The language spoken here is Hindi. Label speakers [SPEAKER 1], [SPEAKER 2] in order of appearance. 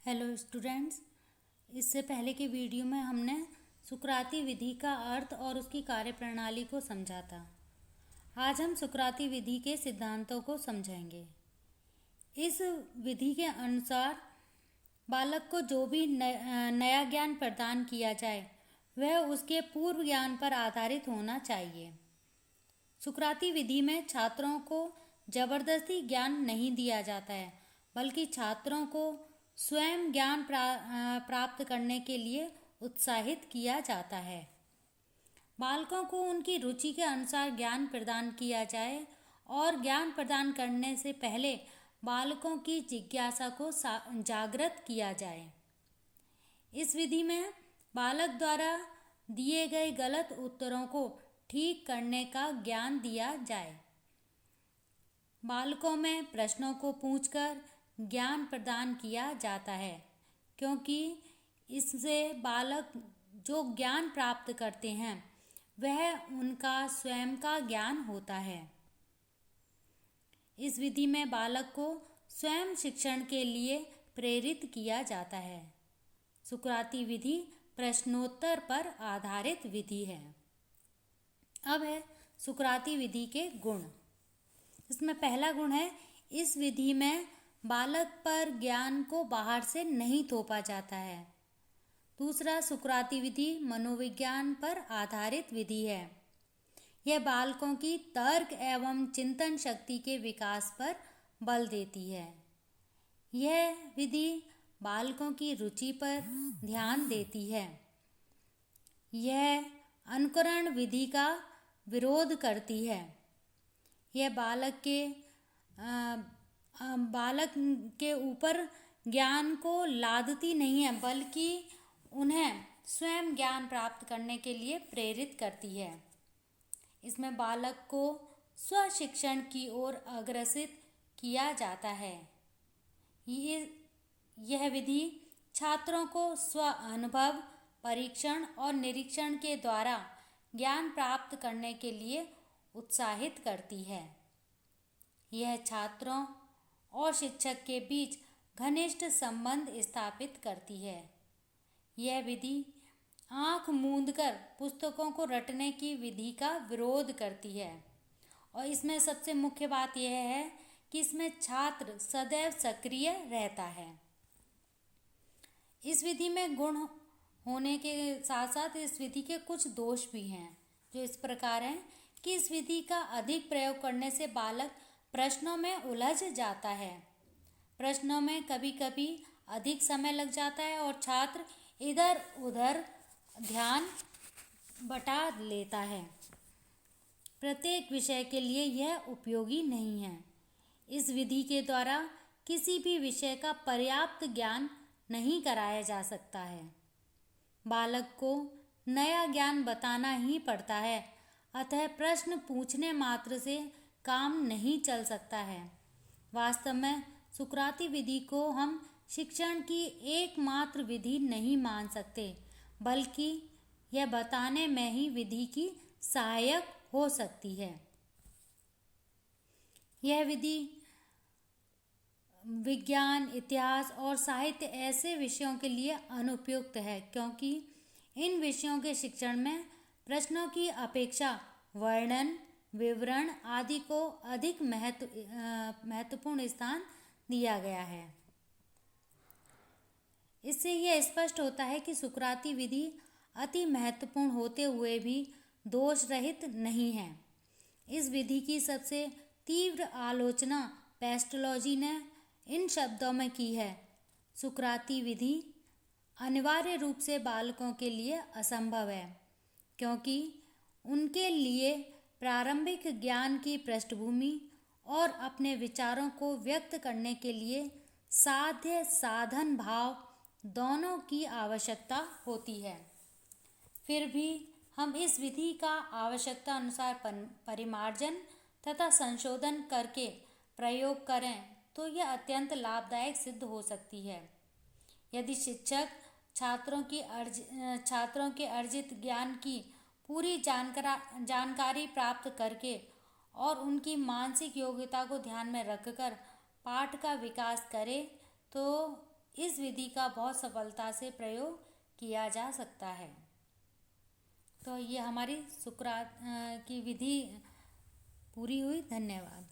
[SPEAKER 1] Hello students. इससे पहले की वीडियो में हमने सुकराती विधि का अर्थ और उसकी कार्यप्रणाली को समझा था। आज हम सुकराती विधि के सिद्धांतों को समझेंगे। इस विधि के अनुसार बालक को जो भी नया ज्ञान प्रदान किया जाए वह उसके पूर्व ज्ञान पर आधारित होना चाहिए। सुकराती विधि में छात्रों को जबरदस्ती ज्ञान नहीं दिया जाता है, बल्कि छात्रों को स्वयं ज्ञान प्राप्त करने के लिए उत्साहित किया जाता है। बालकों को उनकी रुचि के अनुसार ज्ञान प्रदान किया जाए और ज्ञान प्रदान करने से पहले बालकों की जिज्ञासा को जागृत किया जाए। इस विधि में बालक द्वारा दिए गए गलत उत्तरों को ठीक करने का ज्ञान दिया जाए। बालकों में प्रश्नों को पूछकर ज्ञान प्रदान किया जाता है, क्योंकि इससे बालक जो ज्ञान प्राप्त करते हैं वह उनका स्वयं का ज्ञान होता है। इस विधि में बालक को स्वयं शिक्षण के लिए प्रेरित किया जाता है। सुकराती विधि प्रश्नोत्तर पर आधारित विधि है। अब है सुकराती विधि के गुण। इसमें पहला गुण है, इस विधि में बालक पर ज्ञान को बाहर से नहीं थोपा जाता है। दूसरा, सुकराती विधि मनोविज्ञान पर आधारित विधि है। यह बालकों की तर्क एवं चिंतन शक्ति के विकास पर बल देती है। यह विधि बालकों की रुचि पर ध्यान देती है। यह अनुकरण विधि का विरोध करती है। यह बालक के ऊपर ज्ञान को लादती नहीं है, बल्कि उन्हें स्वयं ज्ञान प्राप्त करने के लिए प्रेरित करती है। इसमें बालक को स्वशिक्षण की ओर अग्रसित किया जाता है। यह विधि छात्रों को स्व अनुभव, परीक्षण और निरीक्षण के द्वारा ज्ञान प्राप्त करने के लिए उत्साहित करती है। यह छात्रों और शिक्षक के बीच घनिष्ठ संबंध स्थापित करती है। यह विधि आँख मूंदकर पुस्तकों को रटने की विधि का विरोध करती है। और इसमें सबसे मुख्य बात यह है कि इसमें छात्र सदैव सक्रिय रहता है। इस विधि में गुण होने के साथ साथ इस विधि के कुछ दोष भी हैं, जो इस प्रकार हैं कि इस विधि का अधिक प्रयोग करने से बालक प्रश्नों में उलझ जाता है। प्रश्नों में कभी कभी अधिक समय लग जाता है और छात्र इधर उधर ध्यान बटा लेता है। प्रत्येक विषय के लिए यह उपयोगी नहीं है। इस विधि के द्वारा किसी भी विषय का पर्याप्त ज्ञान नहीं कराया जा सकता है। बालक को नया ज्ञान बताना ही पड़ता है, अतः प्रश्न पूछने मात्र से काम नहीं चल सकता है। वास्तव में सुकराती विधि को हम शिक्षण की एकमात्र विधि नहीं मान सकते, बल्कि यह बताने में ही विधि की सहायक हो सकती है। यह विधि विज्ञान, इतिहास और साहित्य ऐसे विषयों के लिए अनुपयुक्त है, क्योंकि इन विषयों के शिक्षण में प्रश्नों की अपेक्षा वर्णन, विवरण आदि को अधिक महत्वपूर्ण स्थान दिया गया है। इससे यह स्पष्ट होता है कि सुकराती विधि अति महत्वपूर्ण होते हुए भी दोष रहित नहीं है। इस विधि की सबसे तीव्र आलोचना पेस्टोलॉजी ने इन शब्दों में की है: सुकराती विधि अनिवार्य रूप से बालकों के लिए असंभव है, क्योंकि उनके लिए प्रारंभिक ज्ञान की पृष्ठभूमि और अपने विचारों को व्यक्त करने के लिए साध्य साधन भाव दोनों की आवश्यकता होती है। फिर भी हम इस विधि का आवश्यकता अनुसार परिमार्जन तथा संशोधन करके प्रयोग करें तो यह अत्यंत लाभदायक सिद्ध हो सकती है। यदि शिक्षक छात्रों के अर्जित ज्ञान की पूरी जानकारी प्राप्त करके और उनकी मानसिक योग्यता को ध्यान में रखकर पाठ का विकास करे तो इस विधि का बहुत सफलता से प्रयोग किया जा सकता है। तो ये हमारी सुकरात की विधि पूरी हुई। धन्यवाद।